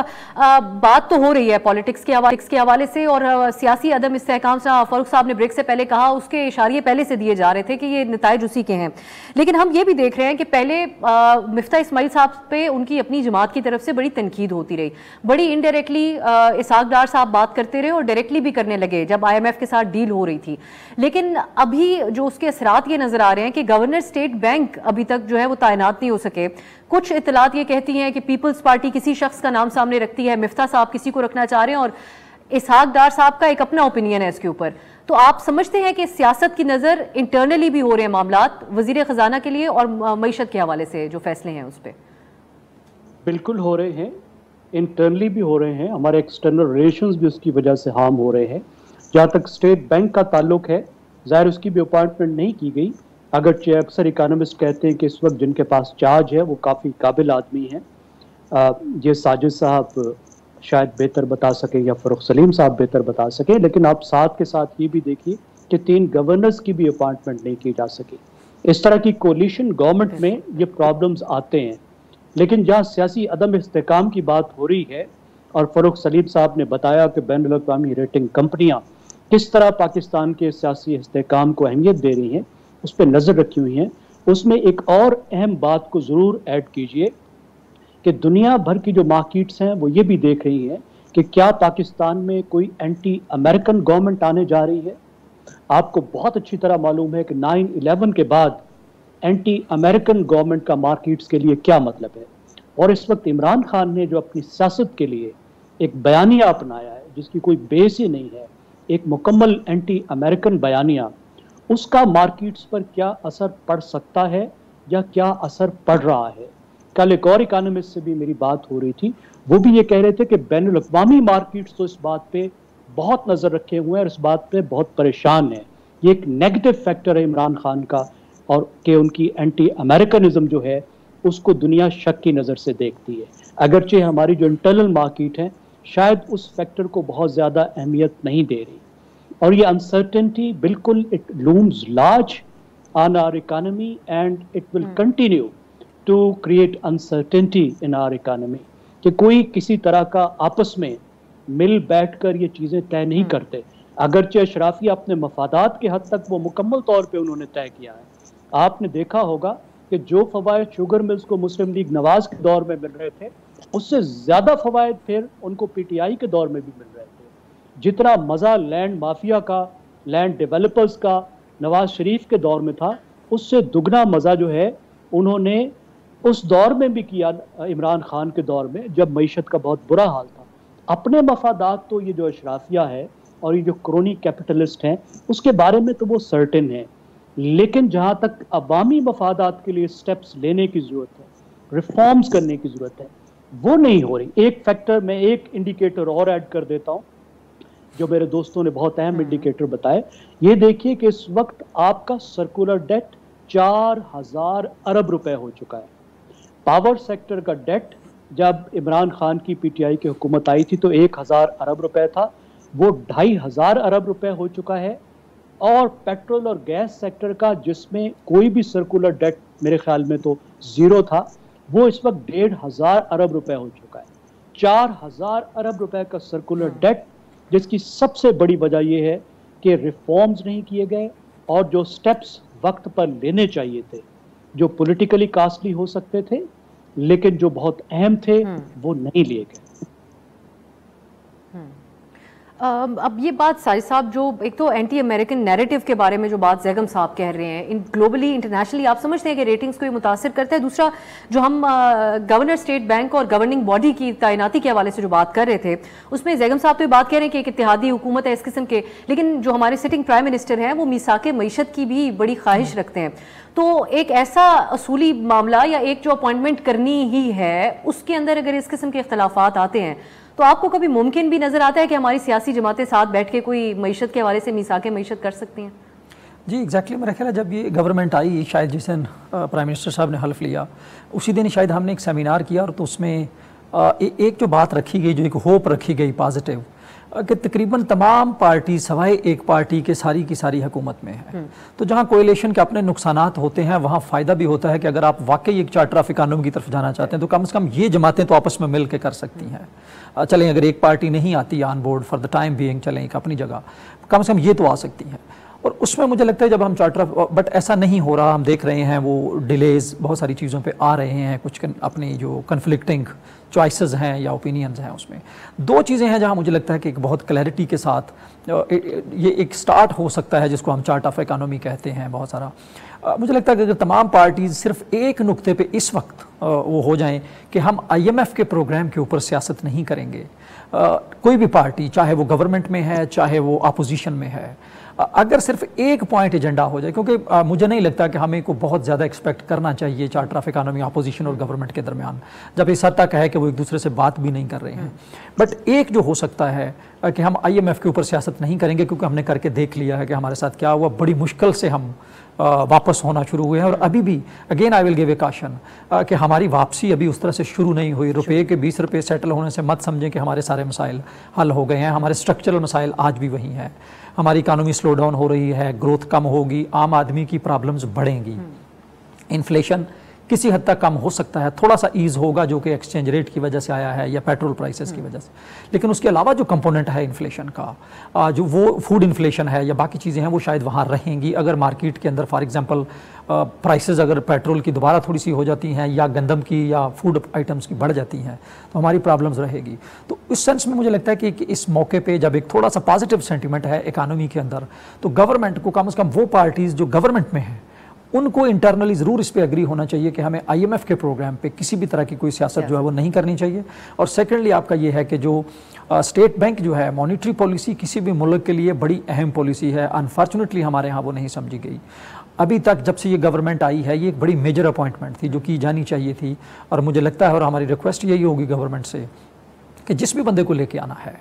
बात तो हो रही है पॉलिटिक्स के हवाले से और सियासी अदम इस्तेहकाम से। फारूक साहब ने ब्रेक से पहले कहा, उसके इशारे पहले से दिए जा रहे थे कि ये नताइज उसी के हैं, लेकिन हम ये भी देख रहे हैं कि पहले मिफ्ता इस्माइल साहब पे उनकी अपनी जमात की तरफ से बड़ी तनकीद होती रही, बड़ी इनडायरेक्टली इसहाक डार साहब बात करते रहे और डायरेक्टली भी करने लगे जब IMF के साथ डील हो रही थी। लेकिन अभी जो उसके असरात ये नजर आ रहे हैं कि गवर्नर स्टेट बैंक अभी तक जो है वो तैनात नहीं हो सके। कुछ इतलात ये कहती हैं कि पीपल्स पार्टी किसी शख्स का नाम सामने रखती है, मिफ्ता साहब किसी को रखना चाह रहे हैं और इसहाक डार साहब का एक अपना ओपिनियन है इसके ऊपर। तो आप समझते हैं कि सियासत की नजर इंटरनली भी हो रहे हैं मामलात वजीर खजाना के लिए और मईशत के हवाले से जो फैसले हैं उस पर? बिल्कुल हो रहे हैं, इंटरनली भी हो रहे हैं, हमारे एक्सटर्नल रिलेशंस भी उसकी वजह से हार्म हो रहे हैं। जहाँ तक स्टेट बैंक का ताल्लुक है, ज़ाहिर उसकी भी अपॉइंटमेंट नहीं की गई, अगरचे अक्सर इकोनॉमिस्ट कहते हैं कि इस वक्त जिनके पास चार्ज है वो काफ़ी काबिल आदमी हैं। ये साजिद साहब शायद बेहतर बता सके या फ़रुख सलीम साहब बेहतर बता सके, लेकिन आप साथ के साथ ये भी देखिए कि 3 गवर्नर्स की भी अपॉइंटमेंट नहीं की जा सकी। इस तरह की कोलिशन गवर्नमेंट में ये प्रॉब्लम्स आते हैं। लेकिन जहाँ सियासी अदम इस्तेकाम की बात हो रही है, और फ़रुख सलीम साहब ने बताया कि बैनुल अक़वामी रेटिंग कंपनियाँ किस तरह पाकिस्तान के सियासी इस्तेकाम को अहमियत दे रही हैं, उस पर नज़र रखी हुई हैं, उसमें एक और अहम बात को ज़रूर ऐड कीजिए कि दुनिया भर की जो मार्केट्स हैं वो ये भी देख रही हैं कि क्या पाकिस्तान में कोई एंटी अमेरिकन गवर्नमेंट आने जा रही है। आपको बहुत अच्छी तरह मालूम है कि 9/11 के बाद एंटी अमेरिकन गवर्नमेंट का मार्केट्स के लिए क्या मतलब है। और इस वक्त इमरान खान ने जो अपनी सियासत के लिए एक बयानिया अपनाया है जिसकी कोई बेस ही नहीं है, एक मुकम्मल एंटी अमेरिकन बयानिया, उसका मार्केट्स पर क्या असर पड़ सकता है या क्या असर पड़ रहा है। कल एक और इकोनॉमिस्ट से भी मेरी बात हो रही थी, वो भी ये कह रहे थे कि बैनुल अक़वामी मार्केट्स तो इस बात पे बहुत नज़र रखे हुए हैं और इस बात पे बहुत परेशान है। ये एक नेगेटिव फैक्टर है इमरान खान का, और कि उनकी एंटी अमेरिकनिज्म जो है उसको दुनिया शक की नज़र से देखती है। अगरचे हमारी जो इंटरनल मार्केट है शायद उस फैक्टर को बहुत ज़्यादा अहमियत नहीं दे रही, और ये अनसर्टेनिटी बिल्कुल it looms large on our economy and it will continue to create uncertainty in our economy, कि कोई किसी तरह का आपस में मिल बैठकर ये चीज़ें तय नहीं करते। अगरचे अशराफी अपने मफादात के हद तक वो मुकम्मल तौर पे उन्होंने तय किया है। आपने देखा होगा कि जो फ़वाइद शुगर मिल्स को मुस्लिम लीग नवाज के दौर में मिल रहे थे, उससे ज़्यादा फ़वाइद फिर उनको PTI के दौर में भी मिल रहे थे। जितना मज़ा लैंड माफिया का, लैंड डेवलपर्स का नवाज शरीफ के दौर में था, उससे दुगना मज़ा जो है उन्होंने उस दौर में भी किया, इमरान खान के दौर में, जब मईशत का बहुत बुरा हाल था। अपने मफादात तो ये जो अशराफिया है और ये जो क्रोनी कैपिटलिस्ट हैं उसके बारे में तो वो सर्टेन है, लेकिन जहाँ तक अवामी मफादात के लिए स्टेप्स लेने की ज़रूरत है, रिफॉर्म्स करने की ज़रूरत है, वो नहीं हो रही। एक फैक्टर, मैं एक इंडिकेटर और ऐड कर देता हूँ जो मेरे दोस्तों ने बहुत अहम इंडिकेटर बताए। ये देखिए कि इस वक्त आपका सर्कुलर डेट 4000 अरब रुपए हो चुका है। पावर सेक्टर का डेट जब इमरान खान की PTI की हुकूमत आई थी तो 1000 अरब रुपए था, वो 2500 अरब रुपए हो चुका है। और पेट्रोल और गैस सेक्टर का, जिसमें कोई भी सर्कुलर डेट मेरे ख्याल में तो ज़ीरो था, वो इस वक्त 1500 अरब रुपए हो चुका है। 4000 अरब रुपए का सर्कुलर डेट, जिसकी सबसे बड़ी वजह यह है कि रिफॉर्म्स नहीं किए गए और जो स्टेप्स वक्त पर लेने चाहिए थे, जो पॉलिटिकली कास्टली हो सकते थे लेकिन जो बहुत अहम थे, वो नहीं लिए गए। अब ये बात साजिद साहब, जो एक तो एंटी अमेरिकन नैरेटिव के बारे में जो बात जैगम साहब कह रहे हैं, इन ग्लोबली इंटरनेशनली आप समझते हैं कि रेटिंग्स को ये मुतासिर करता है। दूसरा, जो हम गवर्नर स्टेट बैंक और गवर्निंग बॉडी की तैनाती के हवाले से जो बात कर रहे थे, उसमें जैगम साहब तो ये बात कह रहे हैं कि एक इत्तेहादी हुकूमत है इस किस्म के, लेकिन जो हमारे सिटिंग प्राइम मिनिस्टर हैं वो मीसाके मईशत की भी बड़ी ख्वाहिश रखते हैं। तो एक ऐसा असूली मामला या एक जो अपॉइंटमेंट करनी ही है, उसके अंदर अगर इस किस्म के इख्तलाफात आते हैं तो आपको कभी मुमकिन भी नजर आता है कि हमारी सियासी जमातें साथ बैठ के कोई मईशत के हवाले से मीसाके मईशत कर सकती हैं? जी एग्जैक्टली, मेरा ख्याल है जब ये गवर्नमेंट आई, शायद जिस दिन प्राइम मिनिस्टर साहब ने हल्फ लिया उसी दिन शायद हमने एक सेमिनार किया, और तो उसमें एक जो बात रखी गई, जो एक होप रखी गई पॉजिटिव, कि तकरीबन तमाम पार्टी सवाए एक पार्टी के सारी की सारी हुकूमत में है। तो जहाँ कोएलिशन के अपने नुकसानात होते हैं वहाँ फ़ायदा भी होता है कि अगर आप वाकई एक चार्टर ऑफ इकोनॉमी की तरफ जाना चाहते हैं तो कम से कम ये जमातें तो आपस में मिल के कर सकती हैं। चलें अगर एक पार्टी नहीं आती on board for the time being, चलें एक अपनी जगह, कम से कम ये तो आ सकती हैं। और उसमें मुझे लगता है जब हम चार्टर, बट ऐसा नहीं हो रहा, हम देख रहे हैं वो डिलेज बहुत सारी चीज़ों पे आ रहे हैं, कुछ अपनी जो कन्फ्लिक्टिंग चॉइसेस हैं या ओपिनियंस हैं, उसमें दो चीज़ें हैं जहां मुझे लगता है कि एक बहुत क्लैरिटी के साथ ये एक स्टार्ट हो सकता है जिसको हम चार्ट ऑफ इकोनॉमी कहते हैं। बहुत सारा मुझे लगता है कि अगर तमाम पार्टीज सिर्फ एक नुक्ते पे इस वक्त वो हो जाएं कि हम IMF के प्रोग्राम के ऊपर सियासत नहीं करेंगे, कोई भी पार्टी चाहे वो गवर्नमेंट में है चाहे वो अपोजिशन में है, अगर सिर्फ एक पॉइंट एजेंडा हो जाए, क्योंकि मुझे नहीं लगता कि हमें को बहुत ज़्यादा एक्सपेक्ट करना चाहिए चार्टर ऑफ इकोनॉमी अपोजिशन और गवर्नमेंट के दरमियान, जब इस हद तक है कि वो एक दूसरे से बात भी नहीं कर रहे हैं। बट एक जो हो सकता है कि हम IMF के ऊपर सियासत नहीं करेंगे, क्योंकि हमने करके देख लिया है कि हमारे साथ क्या हुआ, बड़ी मुश्किल से हम वापस होना शुरू हुए हैं। और अभी भी again I will give a caution कि हम हमारी वापसी अभी उस तरह से शुरू नहीं हुई। रुपये के 20 रुपये सेटल होने से मत समझें कि हमारे सारे मसाइल हल हो गए हैं। हमारे स्ट्रक्चरल मसाइल आज भी वही हैं। हमारी इकानमी स्लो डाउन हो रही है, ग्रोथ कम होगी, आम आदमी की प्रॉब्लम्स बढ़ेंगी, इन्फ्लेशन किसी हद तक कम हो सकता है, थोड़ा सा ईज होगा जो कि एक्सचेंज रेट की वजह से आया है या पेट्रोल प्राइसेस की वजह से। लेकिन उसके अलावा जो कंपोनेंट है इन्फ्लेशन का, जो वो फूड इन्फ्लेशन है या बाकी चीज़ें हैं, वो शायद वहाँ रहेंगी। अगर मार्केट के अंदर फॉर एग्जांपल प्राइसेस अगर पेट्रोल की दोबारा थोड़ी सी हो जाती हैं या गंदम की या फूड आइटम्स की बढ़ जाती हैं तो हमारी प्रॉब्लम्स रहेगी। तो इस सेंस में मुझे लगता है कि इस मौके पे जब एक थोड़ा सा पॉजिटिव सेंटिमेंट है इकानमी के अंदर, तो गवर्नमेंट को कम से कम वो पार्टीज़ जो गवर्नमेंट में हैं उनको इंटरनली ज़रूर इस पे एग्री होना चाहिए कि हमें IMF के प्रोग्राम पे किसी भी तरह की कोई सियासत जो है वो नहीं करनी चाहिए। और सेकेंडली आपका ये है कि जो स्टेट बैंक जो है, मॉनिटरी पॉलिसी किसी भी मुल्क के लिए बड़ी अहम पॉलिसी है। अनफॉर्चुनेटली हमारे यहाँ वो नहीं समझी गई अभी तक। जब से ये गवर्नमेंट आई है, ये एक बड़ी मेजर अपॉइंटमेंट थी जो की जानी चाहिए थी। और मुझे लगता है और हमारी रिक्वेस्ट यही होगी गवर्नमेंट से कि जिस भी बंदे को लेके आना है,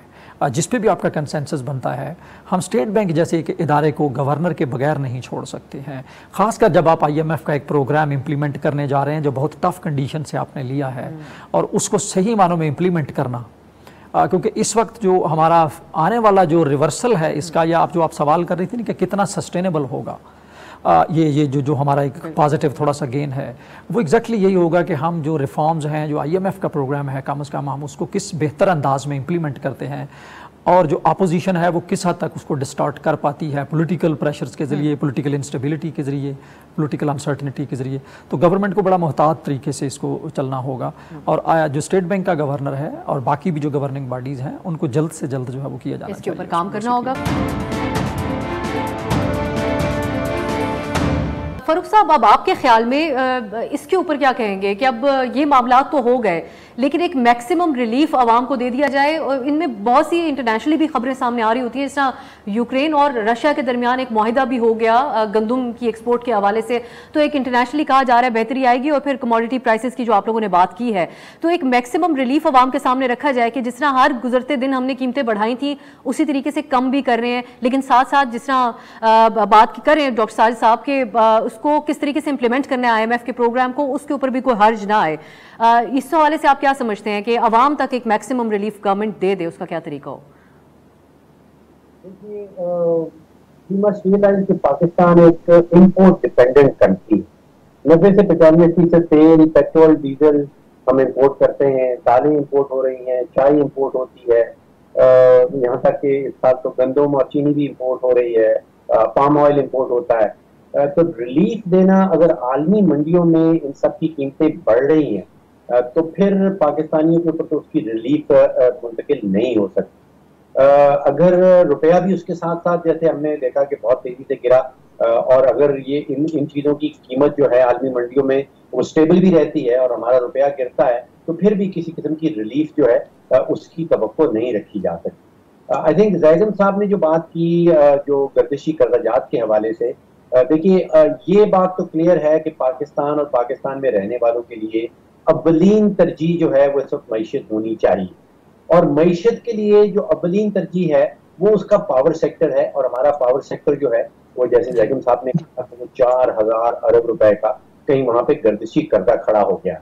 जिस पे भी आपका कंसेंसस बनता है, हम स्टेट बैंक जैसे एक इदारे को गवर्नर के बगैर नहीं छोड़ सकते हैं। ख़ासकर जब आप IMF का एक प्रोग्राम इम्प्लीमेंट करने जा रहे हैं जो बहुत टफ कंडीशन से आपने लिया है, और उसको सही मानों में इम्प्लीमेंट करना, क्योंकि इस वक्त जो हमारा आने वाला जो रिवर्सल है इसका, या आप जो आप सवाल कर रही थी ना कि कितना सस्टेनेबल होगा ये जो हमारा एक पॉजिटिव थोड़ा सा गेन है, वो एग्जैक्टली यही होगा कि हम जो रिफॉर्म्स हैं, जो IMF का प्रोग्राम है, कम से कम हम उसको किस बेहतर अंदाज में इम्प्लीमेंट करते हैं, और जो अपोजिशन है वो किस हद तक उसको डिस्टॉर्ट कर पाती है पॉलिटिकल प्रेशर्स के ज़रिए, पॉलिटिकल इंस्टेबिलिटी के ज़रिए, पॉलिटिकल अनसर्टनिटी के ज़रिए। तो गवर्नमेंट को बड़ा मुहतात तरीके से इसको चलना होगा। और जो स्टेट बैंक का गवर्नर है और बाकी भी जो गवर्निंग बॉडीज़ हैं उनको जल्द से जल्द जो है वो किया जाना चाहिए, इसके ऊपर काम करना होगा। फारूक साहब, अब आपके ख्याल में इसके ऊपर क्या कहेंगे कि अब ये मामला तो हो गए, लेकिन एक मैक्सिमम रिलीफ आवाम को दे दिया जाए? और इनमें बहुत सी इंटरनेशनली भी खबरें सामने आ रही होती हैं, जिस तरह यूक्रेन और रशिया के दरमियान एक मुआहिदा भी हो गया गंदम की एक्सपोर्ट के हवाले से, तो एक इंटरनेशनली कहा जा रहा है बेहतरी आएगी, और फिर कमोडिटी प्राइसेस की जो आप लोगों ने बात की है, तो एक मैक्सिमम रिलीफ आवाम के सामने रखा जाए कि जिस तरह हर गुजरते दिन हमने कीमतें बढ़ाई थी उसी तरीके से कम भी कर रहे हैं, लेकिन साथ साथ जिस तरह बात कर रहे हैं डॉक्टर साजिद साहब के, उसको किस तरीके से इंप्लीमेंट करना है IMF के प्रोग्राम को, उसके ऊपर भी कोई हर्ज ना आए। इस हवाले से आप क्या समझते हैं कि आवाम तक एक मैक्सिमम रिलीफ गवर्नमेंट दे उसका क्या तरीका हो? देखिए, पाकिस्तान एक इंपोर्ट डिपेंडेंट कंट्री है। 90 से 95% तेल, पेट्रोल, डीजल हम इंपोर्ट करते हैं, दालें इंपोर्ट हो रही हैं, चाय इंपोर्ट होती है, यहाँ तक कि इस साल तो गंदम और चीनी भी इंपोर्ट हो रही है, पाम ऑयल इंपोर्ट होता है। तो रिलीफ देना, अगर आलमी मंडियों में इन सब की कीमतें बढ़ रही हैं तो फिर पाकिस्तानियों के ऊपर तो उसकी रिलीफ मुंतकिल नहीं हो सकती। अगर रुपया भी उसके साथ साथ, जैसे हमने देखा कि बहुत तेजी से गिरा, और अगर ये इन चीज़ों की कीमत जो है आलमी मंडियों में वो स्टेबल भी रहती है और हमारा रुपया गिरता है, तो फिर भी किसी किस्म की रिलीफ जो है उसकी तवक्को नहीं रखी जा सकती। आई थिंक ज़ैदम साहब ने जो बात की जो गर्दिशी कर्ज़ात के हवाले से, देखिए ये बात तो क्लियर है कि पाकिस्तान और पाकिस्तान में रहने वालों के लिए अव्वलीन तरजीह जो है वो इस वक्त मईशत होनी चाहिए, और मईशत के लिए जो अव्वलीन तरजीह है वो उसका पावर सेक्टर है। और हमारा पावर सेक्टर जो है वो, जैसे ज़ैदम साहब ने कहा, वो 4000 अरब रुपए का कहीं वहां पे गर्दिशी कर्जा खड़ा हो गया।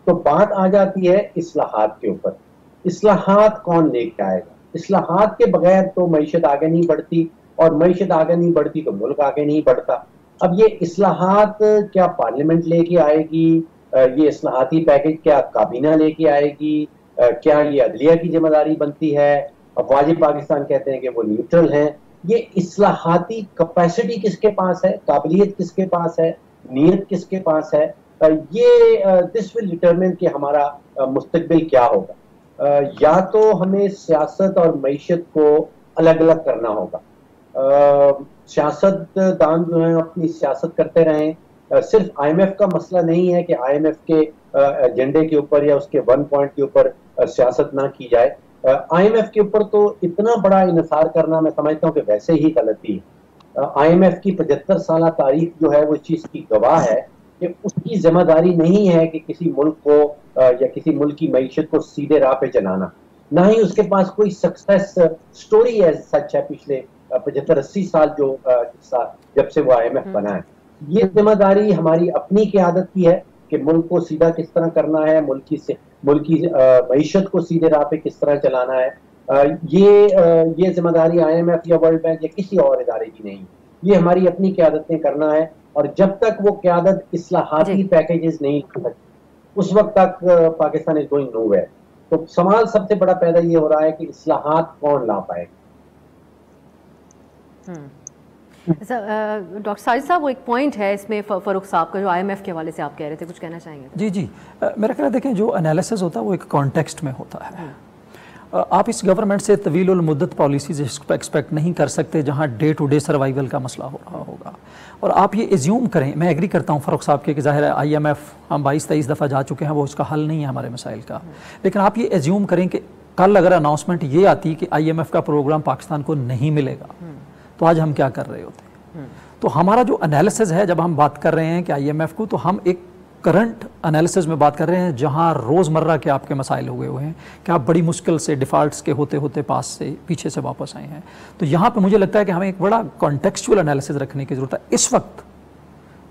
तो बात आ जाती है इस्लाहात के ऊपर। इस्लाहात कौन लेके आएगा? इस्लाहात के बगैर तो मईशत आगे नहीं बढ़ती, और मईशत आगे नहीं बढ़ती तो मुल्क आगे नहीं बढ़ता। अब ये इस्लाहात क्या पार्लियामेंट लेके आएगी? ये इस्लाहाती पैकेज क्या काबीना लेके आएगी? क्या ये अदलिया की जिम्मेदारी बनती है? अफवाज पाकिस्तान कहते हैं कि वो न्यूट्रल हैं। ये इस्लाहाती कैपेसिटी किसके पास है? काबिलियत किसके पास है? नीयत किसके पास है? ये दिस विल डिटरमिन कि हमारा मुस्तकबिल क्या होगा। या तो हमें सियासत और मईशत को अलग अलग करना होगा। सियासतदान जो है अपनी सियासत करते रहें। सिर्फ IMF का मसला नहीं है कि IMF के एजेंडे के ऊपर या उसके 1 पॉइंट के ऊपर सियासत ना की जाए। IMF के ऊपर तो इतना बड़ा इन्हिसार करना मैं समझता हूँ कि वैसे ही गलती है। IMF की 75 साल तारीख जो है वो इस चीज़ की गवाह है कि उसकी जिम्मेदारी नहीं है कि किसी मुल्क को या किसी मुल्क की मईशत को सीधे राह पे चलाना, ना ही उसके पास कोई सक्सेस स्टोरी है सच है पिछले 75-80 साल जब से वो IMF बना है। ये जिम्मेदारी हमारी अपनी क़यादत की है, कि मुल्क को सीधा किस तरह करना है, मुल्क की मईशत को सीधे राह पे किस तरह चलाना है। ये जिम्मेदारी IMF या वर्ल्ड बैंक या किसी और इदारे की नहीं, ये हमारी अपनी क़यादत ने करना है। और जब तक वो क़यादत इस्लाहाती पैकेजेस नहीं ला सकती, उस वक्त तक पाकिस्तान इज गोइंग नोवेयर। तो सवाल सबसे बड़ा पैदा ये हो रहा है कि इस्लाहात कौन ला पाएगा। डॉक्टर साजिद साहब, वो एक पॉइंट है इसमें फ़ारूक साहब का जो IMF के हवाले से आप कह रहे थे, कुछ कहना चाहेंगे? जी मेरा ख्याल देखें, जो एनालिसिस होता है वो एक कॉन्टेक्स्ट में होता है। आप इस गवर्नमेंट से तवील मुद्दत पॉलिसीज एक्सपेक्ट नहीं कर सकते जहां डे टू डे सर्वाइवल का मसला हो रहा होगा। और आप ये एज्यूम करें, मैं एग्री करता हूं फ़ारूक साहब के कि ज़ाहिर है IMF हम 22-23 दफ़ा जा चुके हैं, वो उसका हल नहीं है हमारे मसाइल का। लेकिन आप ये एज्यूम करें कि कल अगर अनाउंसमेंट ये आती कि IMF का प्रोग्राम पाकिस्तान को नहीं मिलेगा, तो आज हम क्या कर रहे होते। तो हमारा जो एनालिसिस है, जब हम बात कर रहे हैं कि IMF को, तो हम एक करंट एनालिसिस में बात कर रहे हैं जहां रोज़मर्रा के आपके मसाइल हुए हुए हैं कि आप बड़ी मुश्किल से डिफ़ॉल्ट्स के होते होते पास से पीछे से वापस आए हैं। तो यहाँ पे मुझे लगता है कि हमें एक बड़ा कॉन्टेक्चुअल एनालिसिस रखने की ज़रूरत है इस वक्त,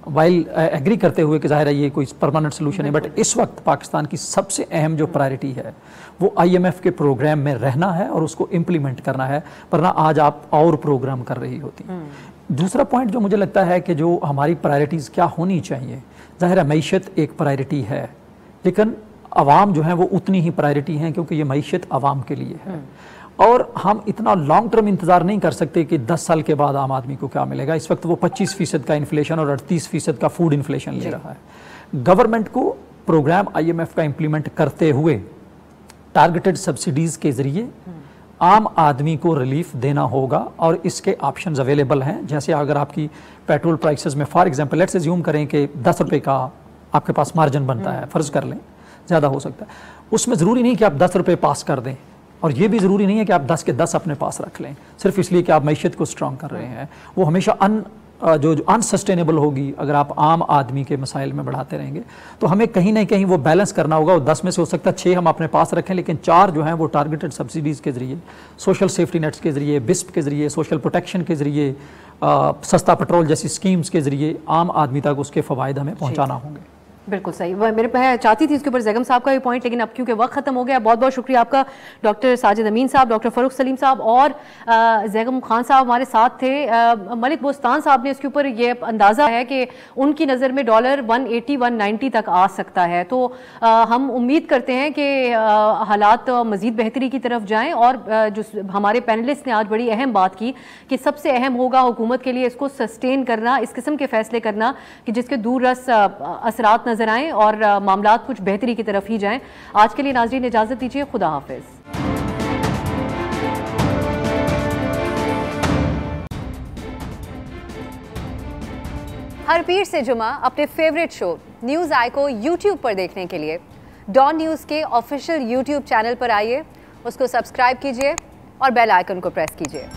वाइल एग्री करते हुए कि ज़ाहिर है ये कोई परमानेंट सोल्यूशन है, बट इस वक्त पाकिस्तान की सबसे अहम जो प्रायोरिटी है वो IMF के प्रोग्राम में रहना है और उसको इम्प्लीमेंट करना है, वरना आज आप और प्रोग्राम कर रही होती। दूसरा पॉइंट जो मुझे लगता है कि जो हमारी प्रायोरिटीज़ क्या होनी चाहिए, ज़ाहिर है मईशत एक प्रायोरिटी है, लेकिन आवाम जो है वो उतनी ही प्रायोरिटी हैं, क्योंकि ये मईशत आवाम के लिए है। और हम इतना लॉन्ग टर्म इंतज़ार नहीं कर सकते कि 10 साल के बाद आम आदमी को क्या मिलेगा। इस वक्त वो 25% का इन्फ्लेशन और 38% का फूड इन्फ्लेशन ले रहा है। गवर्नमेंट को प्रोग्राम IMF का इम्प्लीमेंट करते हुए टारगेटेड सब्सिडीज़ के ज़रिए आम आदमी को रिलीफ देना होगा, और इसके ऑप्शंस अवेलेबल हैं। जैसे अगर आपकी पेट्रोल प्राइसेस में फॉर एग्जांपल लेट्स अज्यूम करें कि 10 रुपये का आपके पास मार्जिन बनता है, फ़र्ज़ कर लें, ज़्यादा हो सकता है, उसमें ज़रूरी नहीं कि आप 10 रुपये पास कर दें, और ये भी ज़रूरी नहीं है कि आप 10 के 10 अपने पास रख लें सिर्फ इसलिए कि आप मईशत को स्ट्रॉन्ग कर रहे हैं। वो हमेशा जो अनसस्टेनेबल होगी अगर आप आम आदमी के मसाइल में बढ़ाते रहेंगे। तो हमें कहीं ना कहीं वो बैलेंस करना होगा। वो 10 में से हो सकता है 6 हम अपने पास रखें, लेकिन 4 जो हैं वो टारगेटेड सब्सिडीज़ के ज़रिए, सोशल सेफ्टी नेट्स के ज़रिए, बिस्प के ज़रिए, सोशल प्रोटेक्शन के ज़रिए, सस्ता पेट्रोल जैसी स्कीम्स के ज़रिए आम आदमी तक उसके फ़वाइद हमें पहुँचाना होंगे। बिल्कुल सही। मैं चाहती थी इसके ऊपर जैगम साहब का भी पॉइंट, लेकिन अब क्योंकि वक्त खत्म हो गया। बहुत बहुत शुक्रिया आपका डॉक्टर साजिद अमीन साहब, डॉक्टर फ़ारूक सलीम साहब और जैगम खान साहब हमारे साथ थे। मलिक बोस्तान साहब ने इसके ऊपर ये अंदाज़ा है कि उनकी नज़र में डॉलर 180-190 तक आ सकता है। तो हम उम्मीद करते हैं कि हालात मज़ीद बेहतरी की तरफ जाएँ। और जो हमारे पैनलिस्ट ने आज बड़ी अहम बात की कि सबसे अहम होगा हुकूमत के लिए इसको सस्टेन करना, इस किस्म के फ़ैसले करना कि जिसके दूररस असरात नजर आएं और मामलात कुछ बेहतरी की तरफ ही जाएं। आज के लिए नाज़रीन इजाजत दीजिए, खुदा हाफिज। हर पीर से जुमा अपने फेवरेट शो न्यूज़ आई को YouTube पर देखने के लिए डॉन न्यूज़ के ऑफिशियल YouTube चैनल पर आइए, उसको सब्सक्राइब कीजिए और बेल आइकन को प्रेस कीजिए।